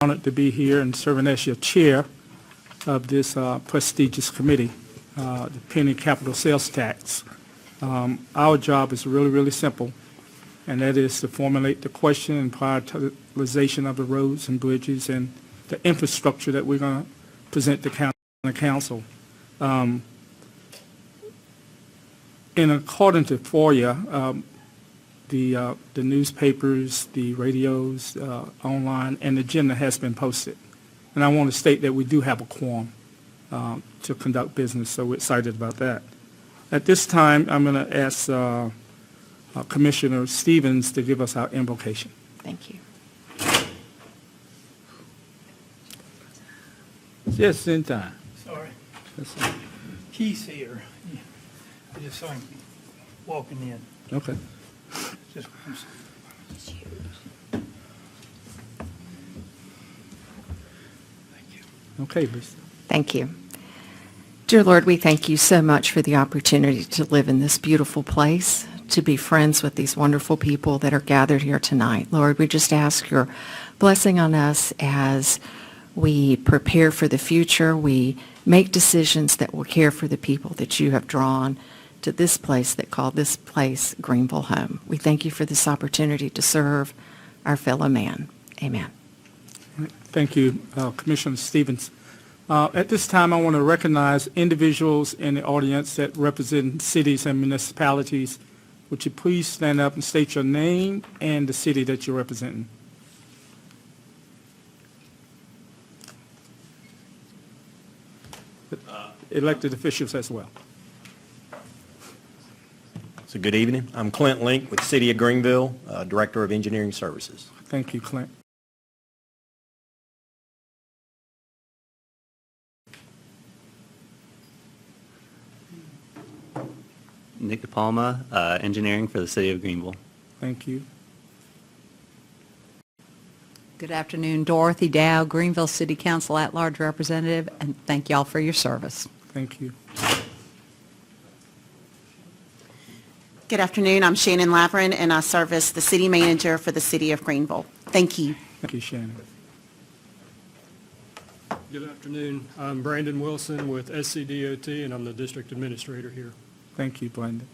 Honored to be here and serving as your chair of this prestigious committee, the Penny Capital Sales Tax. Our job is really, really simple, and that is to formulate the question and prioritization of the roads and bridges and the infrastructure that we're going to present to county council. In accordance to FOIA, the newspapers, the radios, online, and the agenda has been posted. And I want to state that we do have a quorum to conduct business, so we're excited about that. At this time, I'm going to ask Commissioner Stevens to give us our invocation. Thank you. Just in time. Sorry. Keith's here. I just saw him walking in. Okay. Just Thank you. Okay, Lisa. Thank you. Dear Lord, we thank you so much for the opportunity to live in this beautiful place, to be friends with these wonderful people that are gathered here tonight. Lord, we just ask your blessing on us as we prepare for the future. We make decisions that will care for the people that you have drawn to this place that call this place Greenville home. We thank you for this opportunity to serve our fellow man. Amen. Thank you, Commissioner Stevens. At this time, I want to recognize individuals in the audience that represent cities and municipalities. Would you please stand up and state your name and the city that you're representing? Elected officials as well. So good evening. I'm Clint Link with City of Greenville, Director of Engineering Services. Thank you, Clint. Nick DePalma, engineering for the City of Greenville. Thank you. Good afternoon, Dorothy Dow, Greenville City Council at-large representative, and thank y'all for your service. Thank you. Good afternoon. I'm Shannon Lavrin, and I serve as the city manager for the city of Greenville. Thank you. Thank you, Shannon. Good afternoon. I'm Brandon Wilson with SCDOT, and I'm the district administrator here. Thank you, Brandon.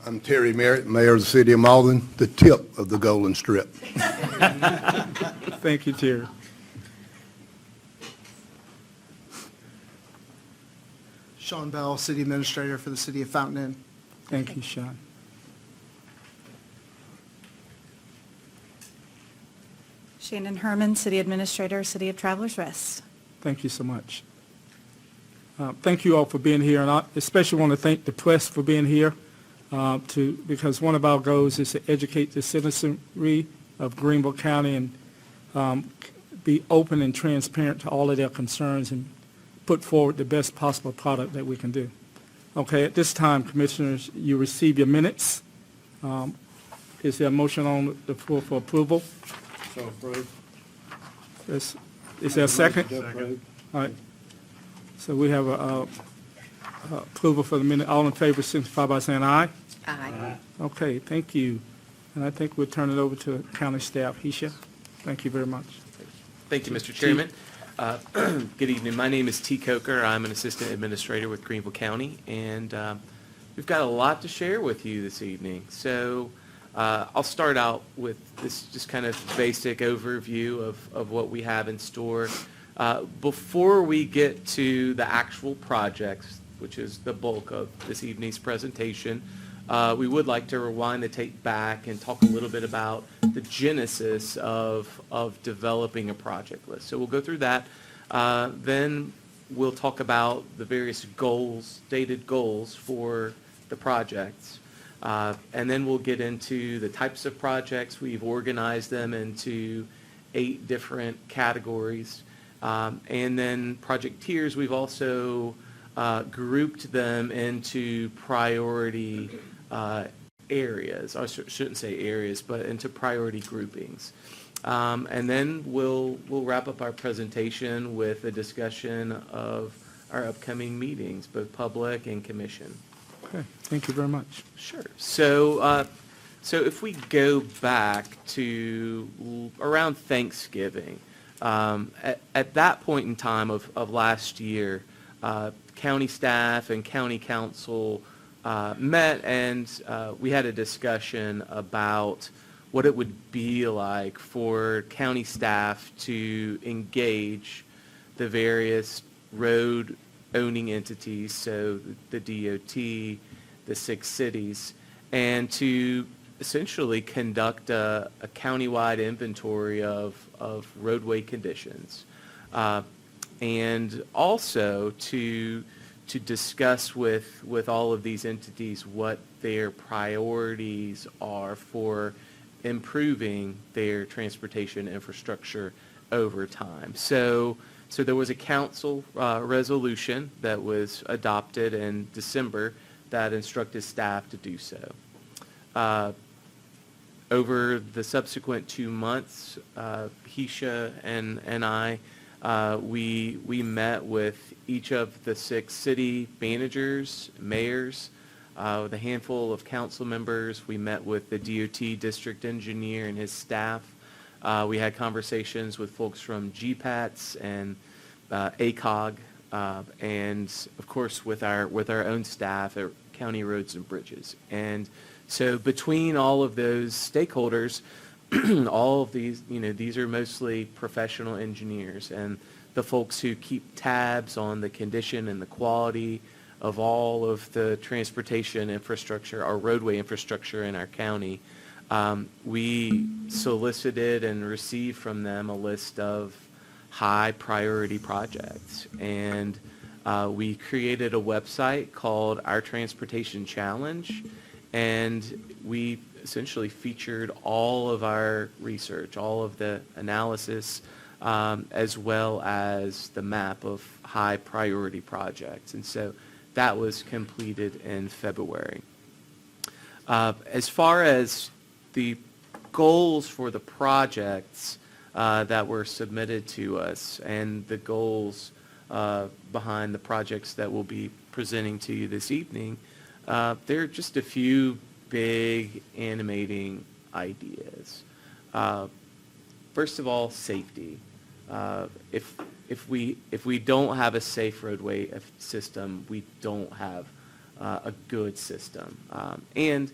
I'm Terry Merritt, Mayor of the City of Malden, the tip of the Golden Strip. Thank you, Terry. Sean Bell, City Administrator for the City of Fountain Inn. Thank you, Sean. Shannon Herman, City Administrator, City of Travelers Rest. Thank you so much. Thank you all for being here, and I especially want to thank the press for being here because one of our goals is to educate the citizenry of Greenville County and be open and transparent to all of their concerns and put forward the best possible product that we can do. Okay, at this time, Commissioners, you receive your minutes. Is there a motion on the floor for approval? So approved. Is there a second? Second. All right. So we have approval for the minute. All in favor signify by saying aye. Aye. Okay, thank you. And I think we'll turn it over to county staff. Hisha, thank you very much. Thank you, Mr. Chairman. Good evening. My name is T. Coker. I'm an assistant administrator with Greenville County, and we've got a lot to share with you this evening. So I'll start out with this just kind of basic overview of what we have in store. Before we get to the actual projects, which is the bulk of this evening's presentation, we would like to rewind the tape back and talk a little bit about the genesis of developing a project list. So we'll go through that. Then we'll talk about the various goals, stated goals for the projects. And then we'll get into the types of projects. We've organized them into 8 different categories. And then project tiers, we've also grouped them into priority areas. I shouldn't say areas, but into priority groupings. And then we'll wrap up our presentation with a discussion of our upcoming meetings, both public and commission. Okay, thank you very much. Sure. So So if we go back to around Thanksgiving, at that point in time of last year, county staff and county council met, and we had a discussion about what it would be like for county staff to engage the various road owning entities, so the DOT, the 6 cities, and to essentially conduct a countywide inventory of roadway conditions. And also to discuss with all of these entities what their priorities are for improving their transportation infrastructure over time. So there was a council resolution that was adopted in December that instructed staff to do so. Over the subsequent 2 months, Keisha and I, we met with each of the 6 city managers, mayors, with a handful of council members. We met with the DOT district engineer and his staff. We had conversations with folks from GPATS and ACOG, and of course with our own staff at County Roads and Bridges. And so between all of those stakeholders, all of these, these are mostly professional engineers and the folks who keep tabs on the condition and the quality of all of the transportation infrastructure, our roadway infrastructure in our county. We solicited and received from them a list of high priority projects, and we created a website called Our Transportation Challenge, and we essentially featured all of our research, all of the analysis, as well as the map of high priority projects. And so that was completed in February. As far as the goals for the projects that were submitted to us and the goals behind the projects that we'll be presenting to you this evening, there are just a few big animating ideas. First of all, safety. If we don't have a safe roadway system, we don't have a good system. And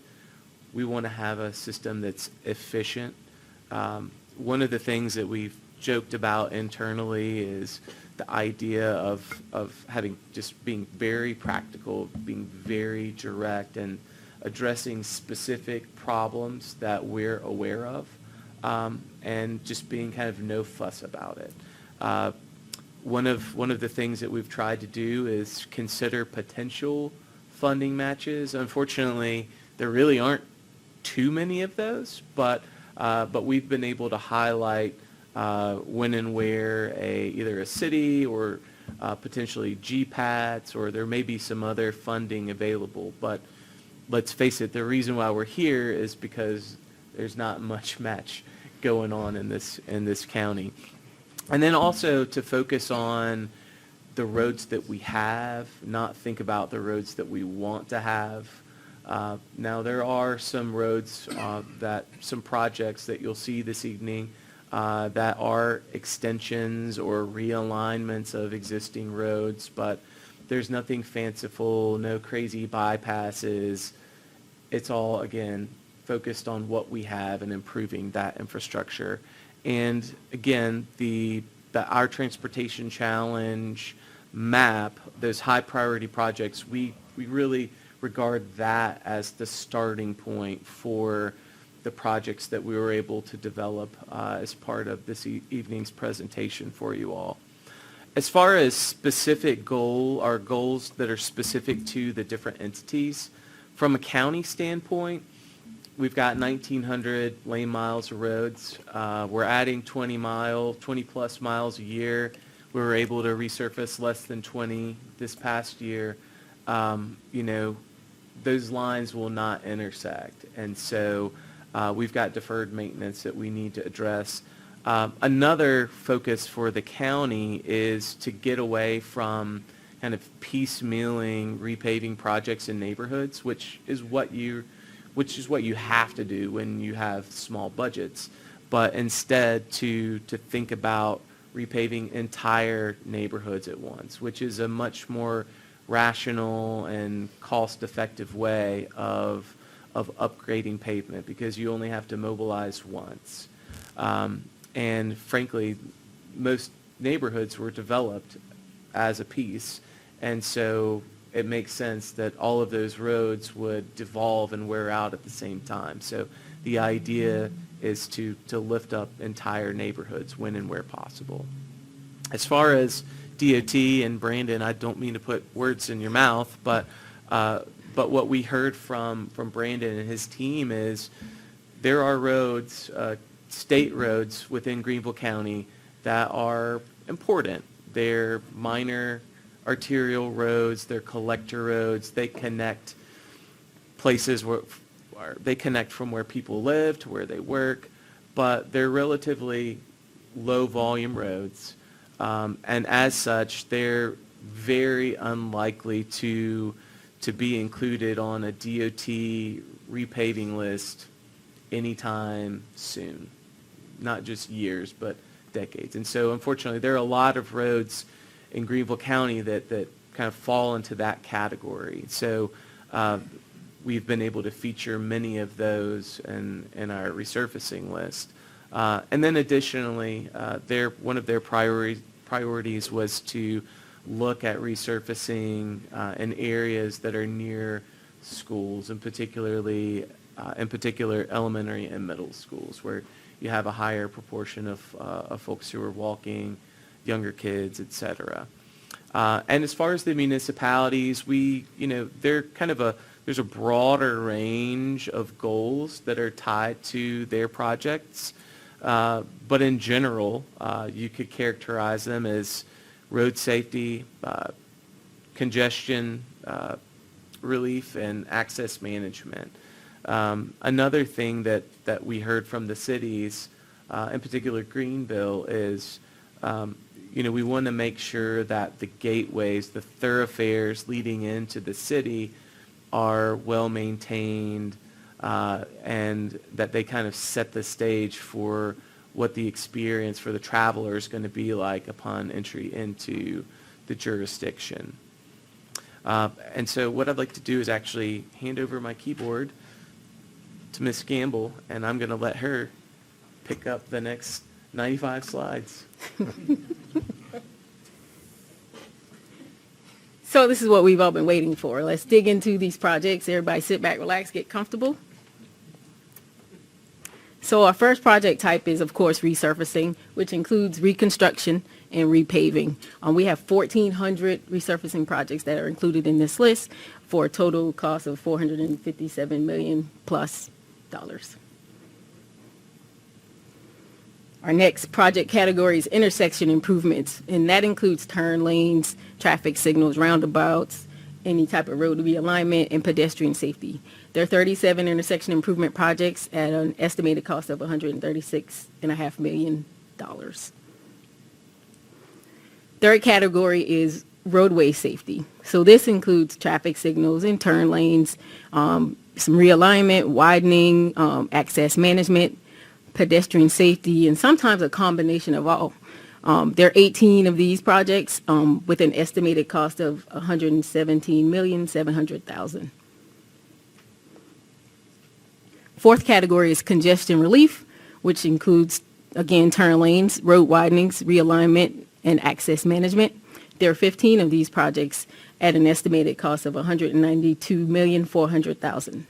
we want to have a system that's efficient. One of the things that we've joked about internally is the idea of having just being very practical, being very direct, and addressing specific problems that we're aware of, and just being kind of no fuss about it. One of the things that we've tried to do is consider potential funding matches. Unfortunately, there really aren't too many of those, but we've been able to highlight when and where either a city or potentially GPATS, or there may be some other funding available. But let's face it, the reason why we're here is because there's not much match going on in this county. And then also to focus on the roads that we have, not think about the roads that we want to have. Now there are some roads, some projects that you'll see this evening that are extensions or realignments of existing roads, but there's nothing fanciful, no crazy bypasses. It's all, again, focused on what we have and improving that infrastructure. And again, our Transportation Challenge map, those high priority projects, we really regard that as the starting point for the projects that we were able to develop as part of this evening's presentation for you all. As far as specific goals that are specific to the different entities, from a county standpoint, we've got 1,900 lane miles of roads. We're adding 20 plus miles a year. We were able to resurface less than 20 this past year. Those lines will not intersect. And so we've got deferred maintenance that we need to address. Another focus for the county is to get away from kind of piecemealing repaving projects in neighborhoods, which is what you're which is what you have to do when you have small budgets, but instead to think about repaving entire neighborhoods at once, which is a much more rational and cost-effective way of upgrading pavement, because you only have to mobilize once. And frankly, most neighborhoods were developed as a piece, and so it makes sense that all of those roads would devolve and wear out at the same time. So the idea is to lift up entire neighborhoods when and where possible. As far as DOT and Brandon, I don't mean to put words in your mouth, but what we heard from Brandon and his team is there are roads, state roads within Greenville County that are important. They're minor arterial roads, they're collector roads, they connect places where they connect from where people live to where they work, but they're relatively low volume roads. And as such, they're very unlikely to be included on a DOT repaving list anytime soon. Not just years, but decades. And so unfortunately, there are a lot of roads in Greenville County that kind of fall into that category. So we've been able to feature many of those in our resurfacing list. And then additionally, one of their priorities was to look at resurfacing in areas that are near schools, and in particular elementary and middle schools, where you have a higher proportion of folks who are walking, younger kids, et cetera. And as far as the municipalities, there's a broader range of goals that are tied to their projects. But in general, you could characterize them as road safety, congestion relief, and access management. Another thing that we heard from the cities, in particular Greenville, is we want to make sure that the gateways, the thoroughfares leading into the city, are well maintained, and that they kind of set the stage for what the experience for the traveler is going to be like upon entry into the jurisdiction. And so what I'd like to do is actually hand over my keyboard to Ms. Gamble, and I'm going to let her pick up the next 95 slides. So this is what we've all been waiting for. Let's dig into these projects. Everybody sit back, relax, get comfortable. So our first project type is, of course, resurfacing, which includes reconstruction and repaving. We have 1,400 resurfacing projects that are included in this list for a total cost of $457 million plus. Our next project category is intersection improvements, and that includes turn lanes, traffic signals, roundabouts, any type of road realignment, and pedestrian safety. There are 37 intersection improvement projects at an estimated cost of $136.5 million. Third category is roadway safety. So this includes traffic signals and turn lanes, some realignment, widening, access management, pedestrian safety, and sometimes a combination of all. There are 18 of these projects with an estimated cost of $117,700,000. Fourth category is congestion relief, which includes, again, turn lanes, road widenings, realignment, and access management. There are 15 of these projects at an estimated cost of $192,400,000.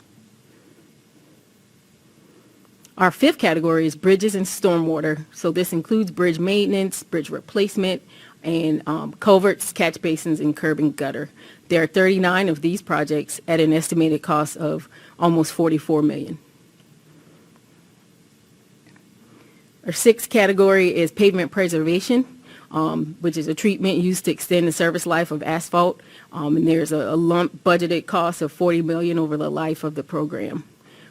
Our fifth category is bridges and stormwater. So this includes bridge maintenance, bridge replacement, and culverts, catch basins, and curb and gutter. There are 39 of these projects at an estimated cost of almost $44 million. Our sixth category is pavement preservation, which is a treatment used to extend the service life of asphalt. And there's a lump budgeted cost of $40 million over the life of the program.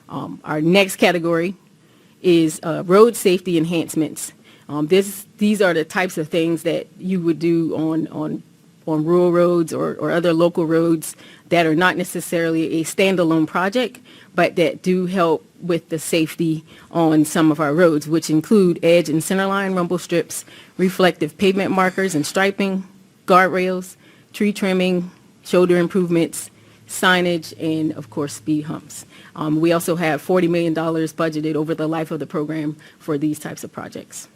Our next category is road safety enhancements. These are the types of things that you would do on on rural roads or other local roads that are not necessarily a standalone project, but that do help with the safety on some of our roads, which include edge and centerline rumble strips, reflective pavement markers and striping, guardrails, tree trimming, shoulder improvements, signage, and of course, speed humps. We also have $40 million budgeted over the life of the program for these types of projects.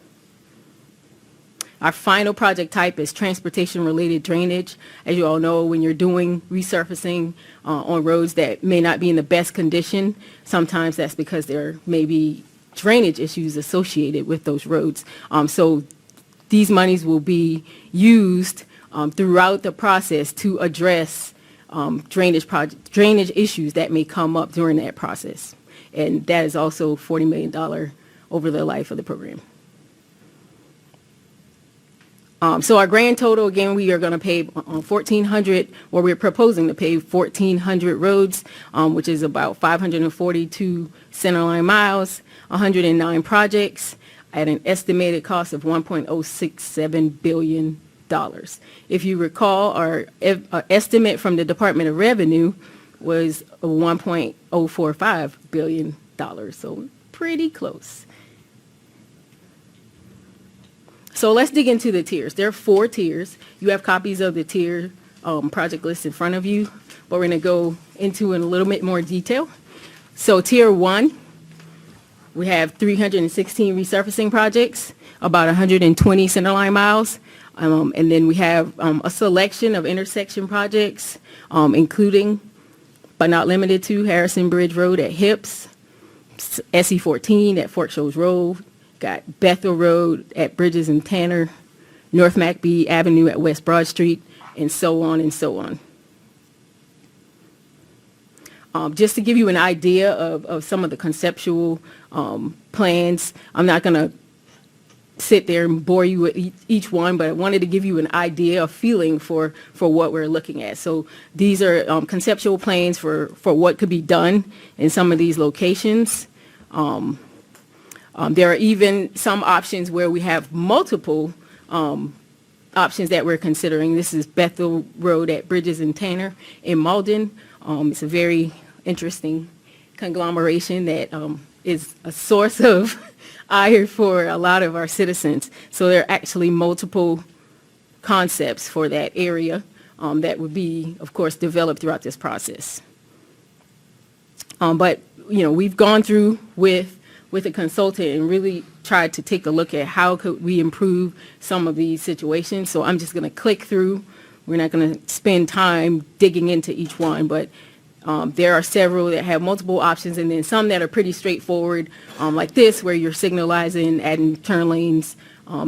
Our final project type is transportation-related drainage. As you all know, when you're doing resurfacing on roads that may not be in the best condition, sometimes that's because there may be drainage issues associated with those roads. So these monies will be used throughout the process to address drainage issues that may come up during that process. And that is also $40 million over the life of the program. So our grand total, again, we are going to pave 1,400, or we're proposing to pave 1,400 roads, which is about 542 centerline miles, 109 projects at an estimated cost of $1.067 billion. If you recall, our estimate from the Department of Revenue was $1.045 billion, so pretty close. So let's dig into the tiers. There are 4 tiers. You have copies of the tier project list in front of you, but we're going to go into in a little bit more detail. So tier 1, we have 316 resurfacing projects, about 120 centerline miles, and then we have a selection of intersection projects, including, but not limited to, Harrison Bridge Road at Hips, SE 14 at Fort Shoals Road, got Bethel Road at Bridges and Tanner, North McBee Avenue at West Broad Street, and so on and so on. Just to give you an idea of some of the conceptual plans, I'm not going to sit there and bore you with each one, but I wanted to give you an idea, a feeling for what we're looking at. So these are conceptual plans for what could be done in some of these locations. There are even some options where we have multiple options that we're considering. This is Bethel Road at Bridges and Tanner in Malden. It's a very interesting conglomeration that is a source of ire for a lot of our citizens. So there are actually multiple concepts for that area that would be, of course, developed throughout this process. But, you know, we've gone through with a consultant and really tried to take a look at how could we improve some of these situations. So I'm just going to click through. We're not going to spend time digging into each one, but there are several that have multiple options, and then some that are pretty straightforward, like this, where you're signalizing, adding turn lanes,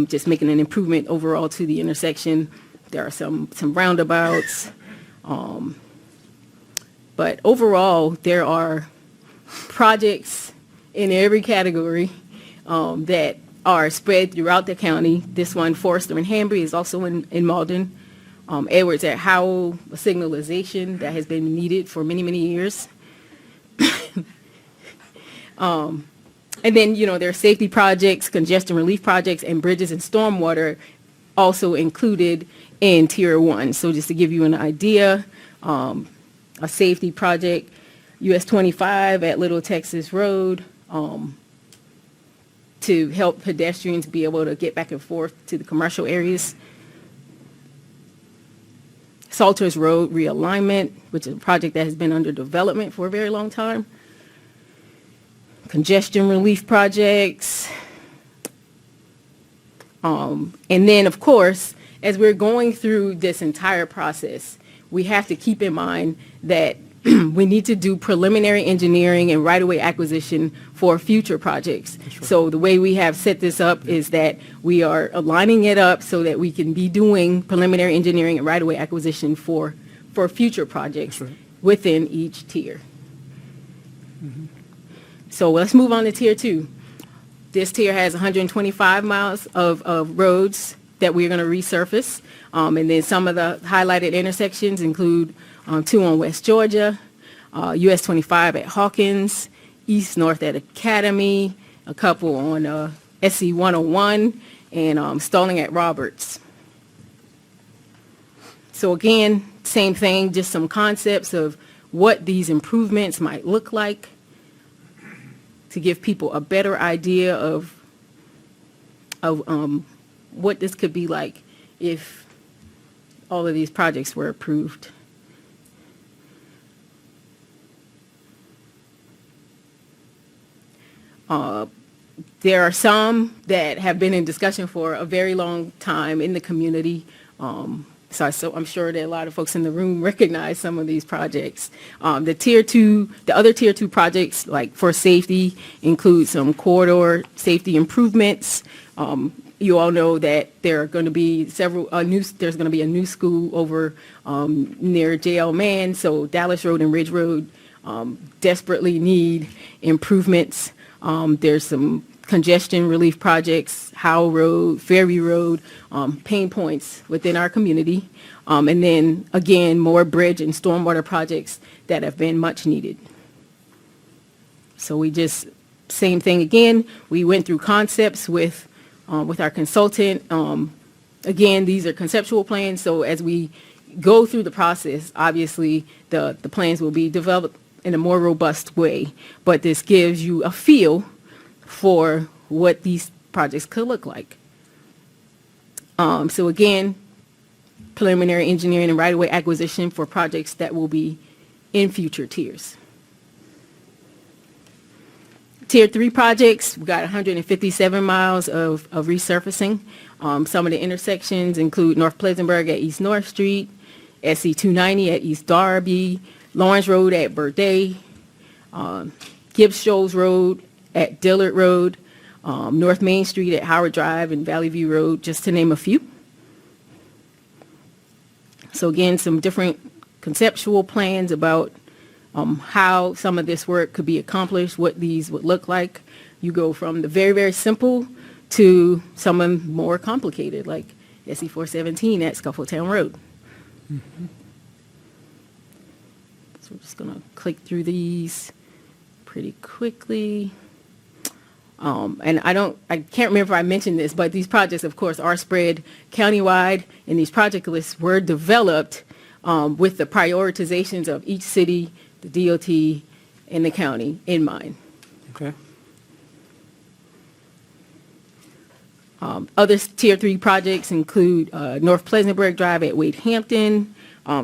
just making an improvement overall to the intersection. There are some roundabouts. But overall, there are projects in every category that are spread throughout the county. This one, Forrester and Hambry, is also in Malden. Edwards at Howell, a signalization that has been needed for many, many years. And then, you know, there are safety projects, congestion relief projects, and bridges and stormwater also included in Tier 1. So just to give you an idea, a safety project, US 25 at Little Texas Road, to help pedestrians be able to get back and forth to the commercial areas. Salters Road realignment, which is a project that has been under development for a very long time. Congestion relief projects. And then, of course, as we're going through this entire process, we have to keep in mind that we need to do preliminary engineering and right-of-way acquisition for future projects. Right. So the way we have set this up is that we are aligning it up so that we can be doing preliminary engineering and right-of-way acquisition for future projects within each tier. Mm-hmm. So let's move on to Tier 2. This tier has 125 miles of roads that we're going to resurface. And then some of the highlighted intersections include 2 on West Georgia, US 25 at Hawkins, East North at Academy, a couple on SC 101, and Stalling at Roberts. So again, same thing, just some concepts of what these improvements might look like to give people a better idea of what this could be like if all of these projects were approved. There are some that have been in discussion for a very long time in the community. So I'm sure that a lot of folks in the room recognize some of these projects. The other tier two projects, like for safety, include some corridor safety improvements. You all know that there are going to be there's going to be a new school over near J.L. Mann, so Dallas Road and Ridge Road desperately need improvements. There's some congestion relief projects, Howell Road, Ferry Road, pain points within our community. And then, again, more bridge and stormwater projects that have been much needed. So same thing again, we went through concepts with our consultant. Again, these are conceptual plans, so as we go through the process, obviously, the plans will be developed in a more robust way, but this gives you a feel for what these projects could look like. So again, preliminary engineering and right-of-way acquisition for projects that will be in future tiers. Tier 3 projects, we got 157 miles of resurfacing. Some of the intersections include North Pleasantburg at East North Street, SC 290 at East Darby, Lawrence Road at Burdett, Gibbs Shoals Road at Dillard Road, North Main Street at Howard Drive and Valley View Road, just to name a few. So again, some different conceptual plans about how some of this work could be accomplished, what these would look like. You go from the very, very simple to some more complicated, like SE 417 at Scuffletown Road. Mm-hmm. So we're just going to click through these pretty quickly. And I can't remember if I mentioned this, but these projects, of course, are spread countywide, and these project lists were developed with the prioritizations of each city, the DOT, and the county in mind. Okay. Other Tier 3 projects include North Pleasantburg Drive at Wade Hampton,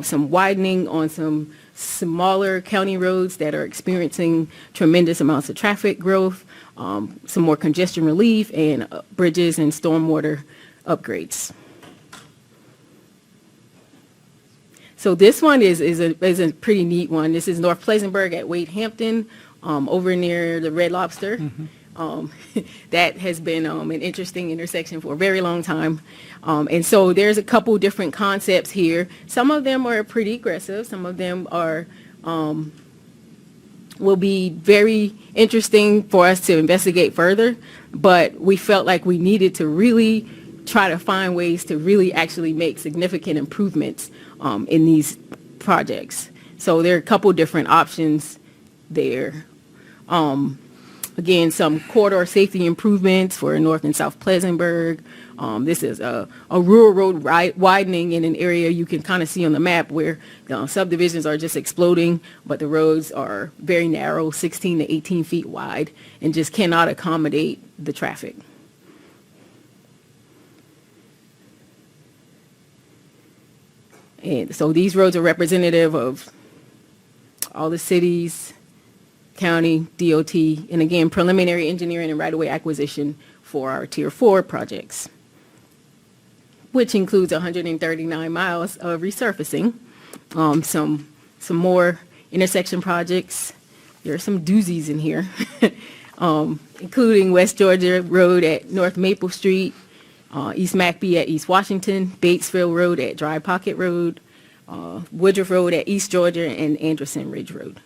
some widening on some smaller county roads that are experiencing tremendous amounts of traffic growth, some more congestion relief, and bridges and stormwater upgrades. So this one is a pretty neat one. This is North Pleasantburg at Wade Hampton, over near the Red Lobster. Mm-hmm. That has been an interesting intersection for a very long time. And so there's a couple different concepts here. Some of them are pretty aggressive. Some of them are will be very interesting for us to investigate further. But we felt like we needed to really try to find ways to really actually make significant improvements in these projects. So there are a couple different options there. Again, some corridor safety improvements for North and South Pleasantburg. This is a rural road widening in an area you can kind of see on the map where subdivisions are just exploding, but the roads are very narrow, 16 to 18 feet wide, and just cannot accommodate the traffic. And so these roads are representative of all the cities, county, DOT, and again, preliminary engineering and right-of-way acquisition for our Tier 4 projects, which includes 139 miles of resurfacing, some more intersection projects. There are some doozies in here, including West Georgia Road at North Maple Street, East McBee at East Washington, Batesville Road at Dry Pocket Road, Woodruff Road at East Georgia, and Anderson Ridge Road.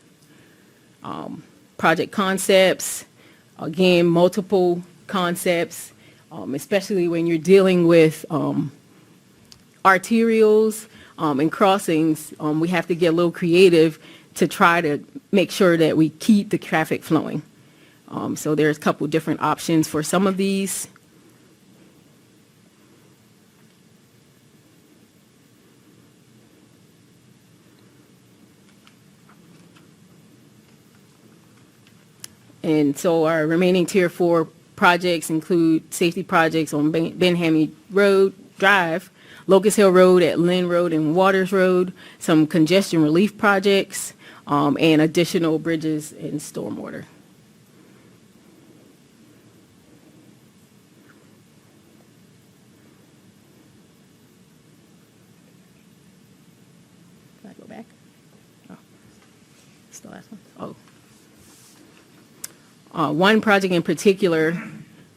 Project concepts, again, multiple concepts, especially when you're dealing with arterials and crossings. We have to get a little creative to try to make sure that we keep the traffic flowing. So there's a couple different options for some of these. And so our remaining Tier 4 projects include safety projects on Ben Hammy Road Drive, Locust Hill Road at Lynn Road and Waters Road, some congestion relief projects, and additional bridges and stormwater. Can I go back? Oh, it's the last one. Oh. One project in particular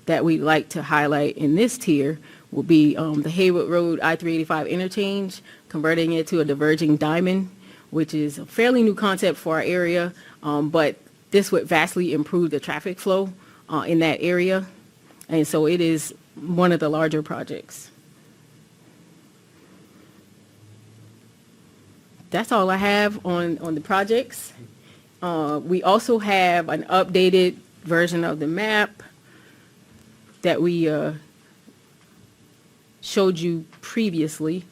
that we'd like to highlight in this tier will be the Haywood Road I-385 interchange, converting it to a diverging diamond, which is a fairly new concept for our area, but this would vastly improve the traffic flow in that area. And so it is one of the larger projects. That's all I have on the projects. We also have an updated version of the map that we showed you previously.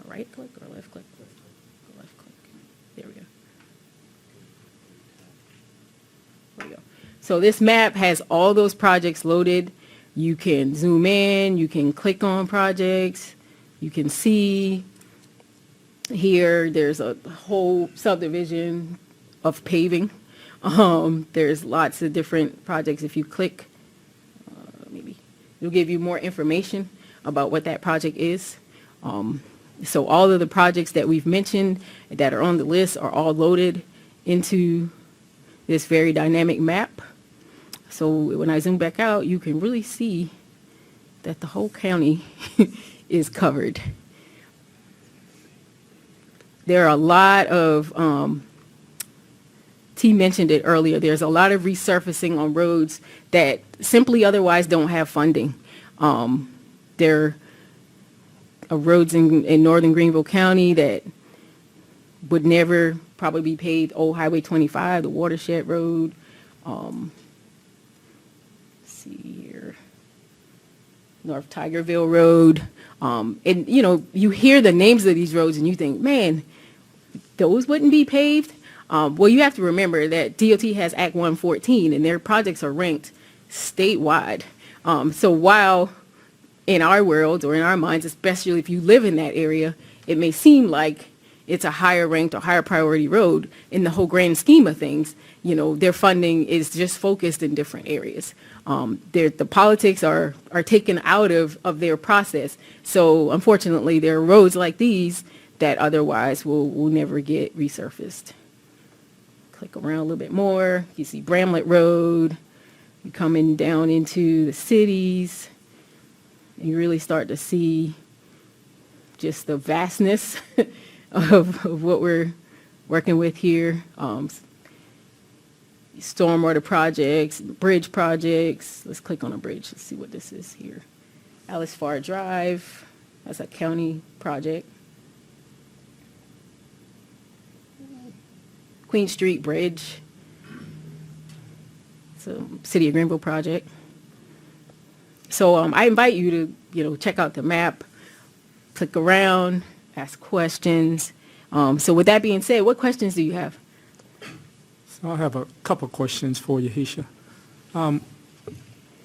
Right click or left click? Left click. There we go. There we go. So this map has all those projects loaded. You can zoom in, you can click on projects, you can see here there's a whole subdivision of paving. There's lots of different projects. If you click, maybe it'll give you more information about what that project is. So all of the projects that we've mentioned that are on the list are all loaded into this very dynamic map. So when I zoom back out, you can really see that the whole county is covered. There are a lot of, T mentioned it earlier, there's a lot of resurfacing on roads that simply otherwise don't have funding. There are roads in northern Greenville County that would never probably be paved. Old Highway 25, the Watershed Road. Let's see here. North Tigerville Road. And, you know, you hear the names of these roads and you think, man, those wouldn't be paved. Well, you have to remember that DOT has Act 114 and their projects are ranked statewide. So while in our world or in our minds, especially if you live in that area, it may seem like it's a higher ranked or higher priority road. In the whole grand scheme of things, you know, their funding is just focused in different areas. The politics are taken out of their process. So unfortunately, there are roads like these that otherwise will never get resurfaced. Click around a little bit more. You see Bramlett Road. You're coming down into the cities. And you really start to see just the vastness of what we're working with here. Stormwater projects, bridge projects. Let's click on a bridge. Let's see what this is here. Alice Farr Drive. That's a county project. Queen Street Bridge. It's a City of Greenville project. So I invite you to, you know, check out the map, click around, ask questions. So with that being said, what questions do you have? So I have a couple questions for you, Hisha.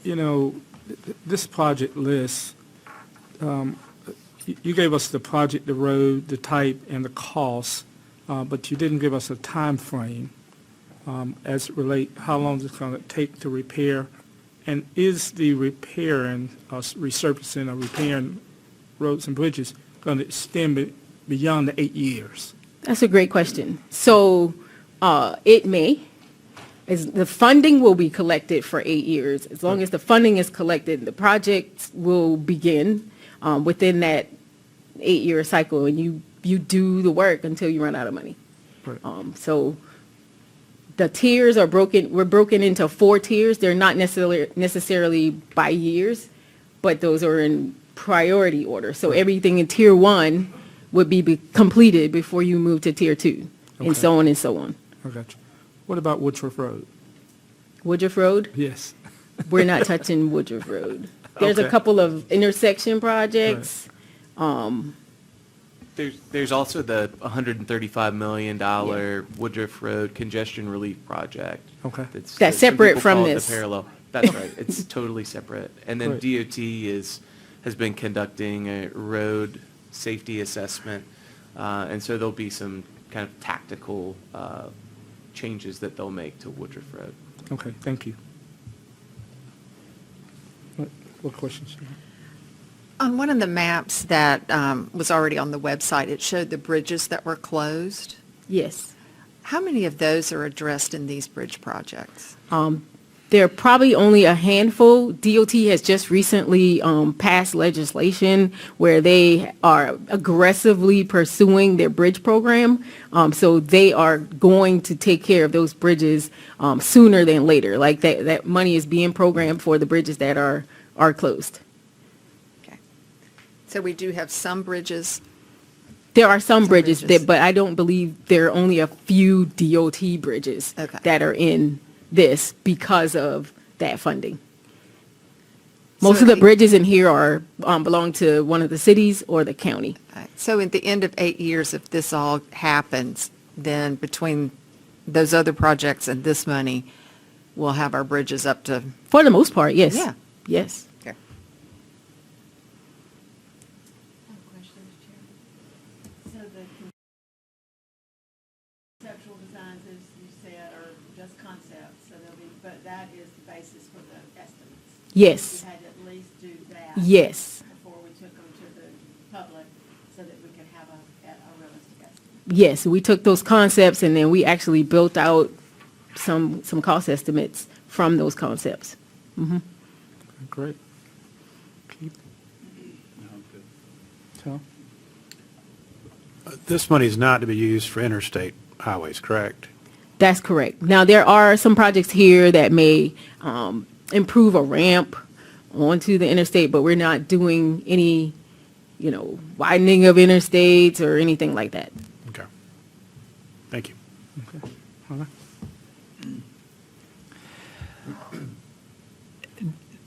You know, this project list, you gave us the project, the road, the type, and the cost, but you didn't give us a time frame as it relates how long it's going to take to repair. And is the repairing, resurfacing or repairing roads and bridges going to extend beyond the 8 years? That's a great question. So it may. The funding will be collected for 8 years. As long as the funding is collected, the project will begin within that 8-year cycle, and you do the work until you run out of money. Right. So the tiers are broken. We're broken into 4 tiers. They're not necessarily by years, but those are in priority order. So everything in tier 1 would be completed before you move to tier 2, and so on and so on. I got you. What about Woodruff Road? Woodruff Road? Yes. We're not touching Woodruff Road. There's a Okay. couple of intersection projects. There's also the $135 million Woodruff Road congestion relief project. Okay. That's some separate people from call it the this. parallel. That's right. It's totally separate. And then Great. DOT has been conducting a road safety assessment, and so there'll be some kind of tactical changes that they'll make to Woodruff Road. Okay, thank you. What questions? On one of the maps that was already on the website, it showed the bridges that were closed. Yes. How many of those are addressed in these bridge projects? There are probably only a handful. DOT has just recently passed legislation where they are aggressively pursuing their bridge program. So they are going to take care of those bridges sooner than later. Like that money is being programmed for the bridges that are closed. Okay. So we do have some bridges. There are some bridges, bridges. but I don't believe there are only a few DOT bridges Okay. that are in this because of that funding. Most of the bridges in here are belong to one of the cities or the county. So at the end of 8 years, if this all happens, then between those other projects and this money, we'll have our bridges up to. For the most part, yes. Yeah. Yes. Okay. So the conceptual designs, as you said, are just concepts, so they'll be, but that is the basis for the estimates. Yes. We had to at least do that. Yes. Before we took them to the public, so that we could have a realistic estimate. Yes, we took those concepts and then we actually built out some cost estimates from those concepts. Mm-hmm. Great. Keith? Tom? This money is not to be used for interstate highways, correct? That's correct. Now, there are some projects here that may improve a ramp onto the interstate, but we're not doing any, widening of interstates or anything like that. Okay. Thank you. Okay. Hunter?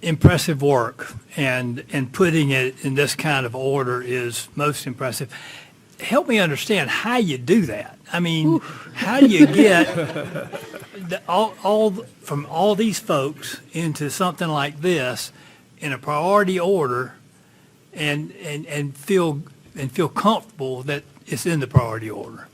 Impressive work, and putting it in this kind of order is most impressive. Help me understand how you do that. I mean, how do you get from all these folks into something like this in a priority order and feel comfortable that it's in the priority order?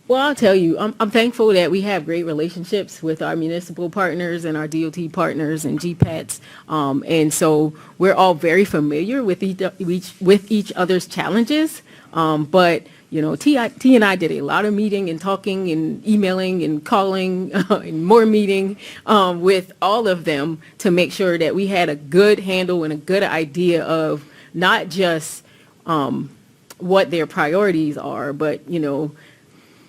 Well, I'll tell you, I'm thankful that we have great relationships with our municipal partners and our DOT partners and GPATs. And so we're all very familiar with each other's challenges. But, T and I did a lot of meeting and talking and emailing and calling and more meeting with all of them to make sure that we had a good handle and a good idea of not just what their priorities are, but,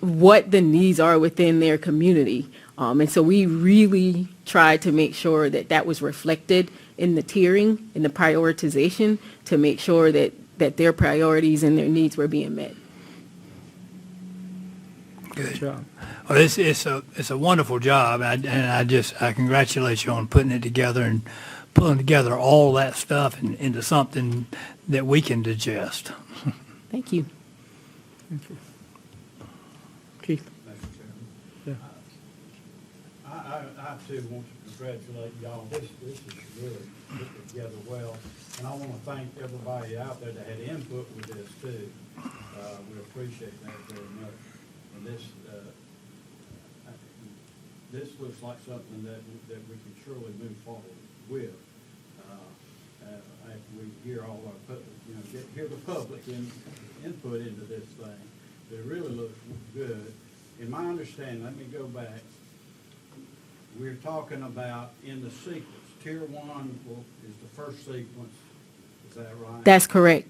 what the needs are within their community. And so we really tried to make sure that that was reflected in the tiering, in the prioritization, to make sure that their priorities and their needs were being met. Good job. Well, it's a wonderful job, and I congratulate you on putting it together and pulling together all that stuff into something that we can digest. Thank you. Thank you. Keith? Yeah. I too want to congratulate y'all. This is really put together well. And I want to thank everybody out there that had input with this too. We appreciate that very much. And this looks like something that we can surely move forward with. After we hear all our hear the public input into this thing. It really looks good. In my understanding, let me go back. We're talking about in the sequence. Tier 1 is the first sequence. Is that right? That's correct.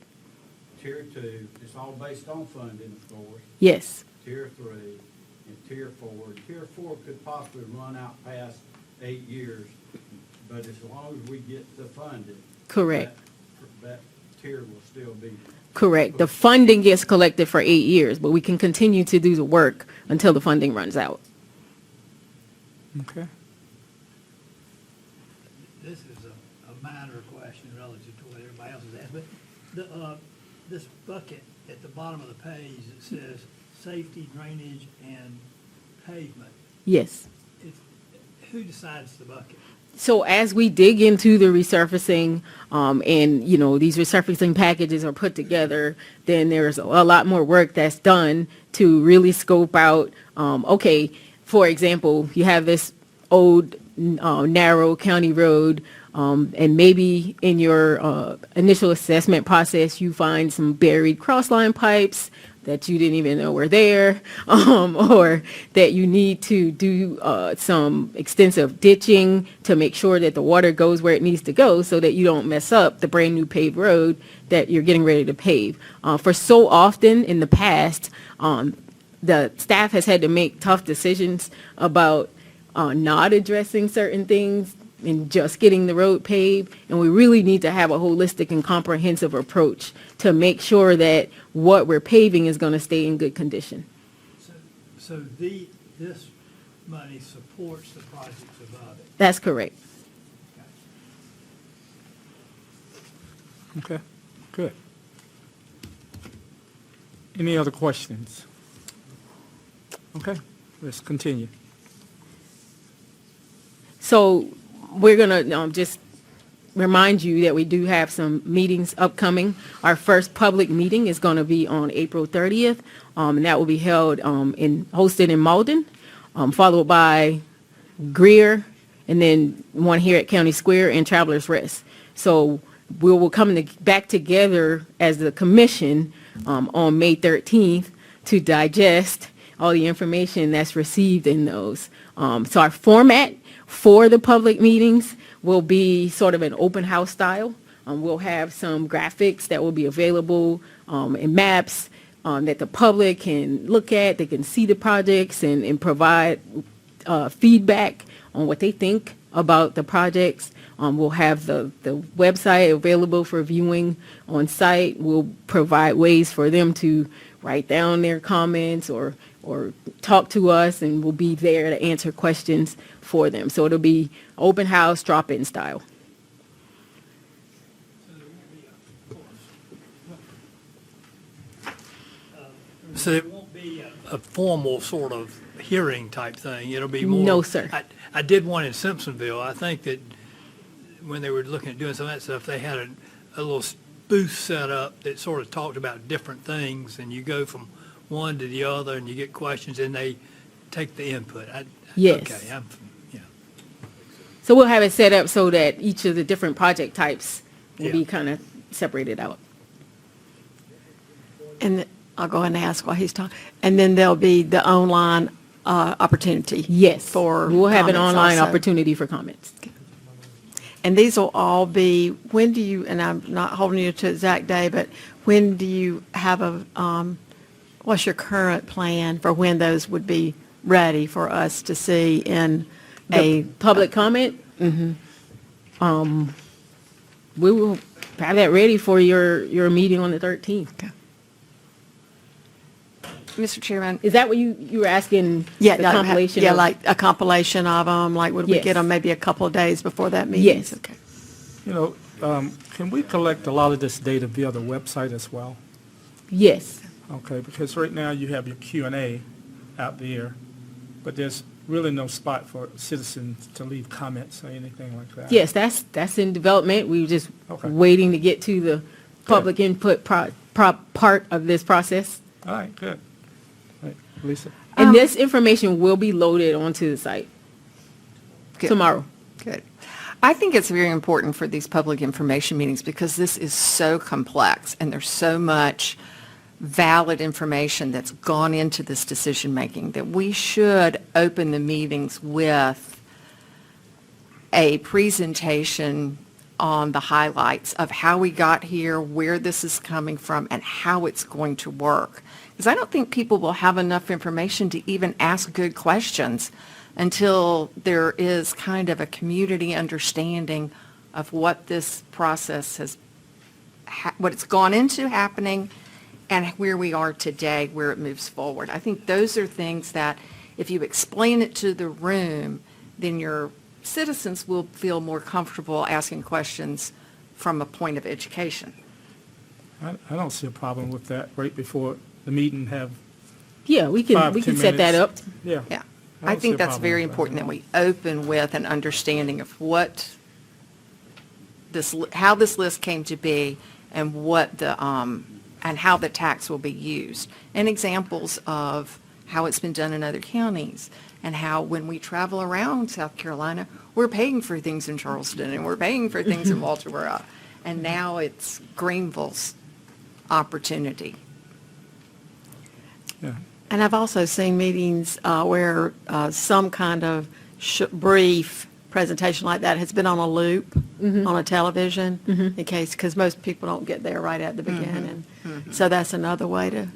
Tier 2, it's all based on funding, of course. Yes. Tier 3 and Tier 4. Tier 4 could possibly run out past 8 years, but as long as we get the funding. Correct. That tier will still be. Correct. The funding gets collected for 8 years, but we can continue to do the work until the funding runs out. Okay. This is a minor question relative to what everybody else has asked, but this bucket at the bottom of the page that says safety, drainage, and pavement, Yes. who decides the bucket? So as we dig into the resurfacing, and, you know, these resurfacing packages are put together, then there's a lot more work that's done to really scope out, okay, for example, you have this old, narrow county road, and maybe in your initial assessment process, you find some buried crossline pipes that you didn't even know were there, or that you need to do some extensive ditching to make sure that the water goes where it needs to go so that you don't mess up the brand new paved road that you're getting ready to pave. For so often in the past, the staff has had to make tough decisions about not addressing certain things and just getting the road paved, and we really need to have a holistic and comprehensive approach to make sure that what we're paving is going to stay in good condition. So this money supports the projects above it. That's correct. Okay, good. Any other questions? Okay, let's continue. So we're going to just remind you that we do have some meetings upcoming. Our first public meeting is going to be on April 30th, and that will be held hosted in Malden, followed by Greer, and then one here at County Square and Travelers Rest. So we will come back together as the commission on May 13th to digest all the information that's received in those. So our format for the public meetings will be sort of an open house style. We'll have some graphics that will be available and maps that the public can look at. They can see the projects and provide feedback on what they think about the projects. We'll have the website available for viewing on site. We'll provide ways for them to write down their comments or talk to us, and we'll be there to answer questions for them. So it'll be open house, drop-in style. So it won't be a formal sort of hearing type thing. It'll be more. No, sir. I did one in Simpsonville. I think that when they were looking at doing some of that stuff, they had a little booth set up that sort of talked about different things, and you go from one to the other, and you get questions, and they take the input. Yes. Okay. Yeah. So we'll have it set up so that each of the different project types will Yeah. be kind of separated out. And I'll go ahead and ask while he's talking. And then there'll be the online opportunity. Yes. For We'll have an comments online also. opportunity for comments. And these will all be, when do you, and I'm not holding you to exact day, but when do you have what's your current plan for when those would be ready for us to see in The public comment? Mm-hmm. We will have that ready for your meeting on the 13th. Okay. Mr. Chairman, Is that what you were asking? Yeah, the compilation? yeah, of- like a compilation of them, like would we Yes. get them maybe a couple of days before that meeting? Yes. Okay. You know, can we collect a lot of this data via the website as well? Yes. Okay, because right now you have your Q&A out there, but there's really no spot for citizens to leave comments or anything like that. Yes, that's in development. We were just Okay. waiting to get to the public input part of this process. All right, good. All right, Lisa? And this information will be loaded onto the site tomorrow. good. I think it's very important for these public information meetings because this is so complex and there's so much valid information that's gone into this decision-making that we should open the meetings with a presentation on the highlights of how we got here, where this is coming from, and how it's going to work. Because I don't think people will have enough information to even ask good questions until there is kind of a community understanding of what this process has, what it's gone into happening, and where we are today, where it moves forward. I think those are things that if you explain it to the room, then your citizens will feel more comfortable asking questions from a point of education. I don't see a problem with that, right before the meeting have, Yeah, we 5, can 10 set that up. minutes. Yeah. Yeah. I I don't see think a that's problem very with that. important that we open with an understanding of what how this list came to be and what and how the tax will be used. And examples of how it's been done in other counties and how when we travel around South Carolina, we're paying for things in Charleston and we're paying for things in Walterboro. And now it's Greenville's opportunity. Yeah. And I've also seen meetings where some kind of brief presentation like that has been on a loop on a television in case, because most people don't get there right at the beginning. So that's another way to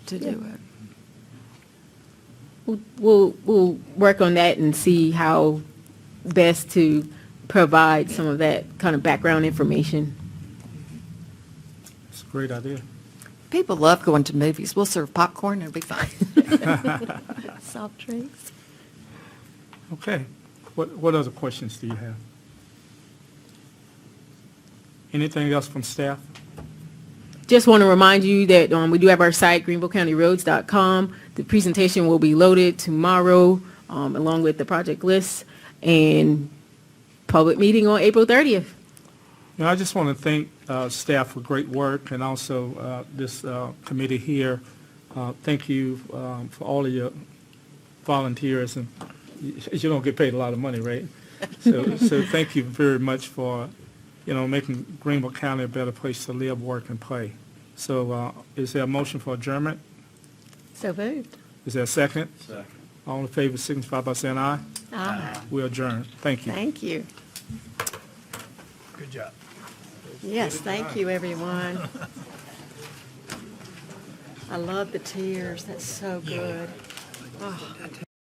do it. We'll work on that and see how best to provide some of that kind of background information. It's a great idea. People love going to movies. We'll serve popcorn, it'll be fine. Soft drinks. Okay. What other questions do you have? Anything else from staff? Just want to remind you that we do have our site, greenvillecountyroads.com. The presentation will be loaded tomorrow along with the project list and public meeting on April 30th. You know, I just want to thank staff for great work and also this committee here. Thank you for all of your volunteers, and you don't get paid a lot of money, right? So thank you very much for, making Greenville County a better place to live, work, and play. So is there a motion for adjournment? So moved. Is there a second? Second. All in favor signify by saying aye. Aye. We adjourn. Thank you. Thank you. Good job. Yes, thank you, everyone. I love the tears. That's so good. Oh.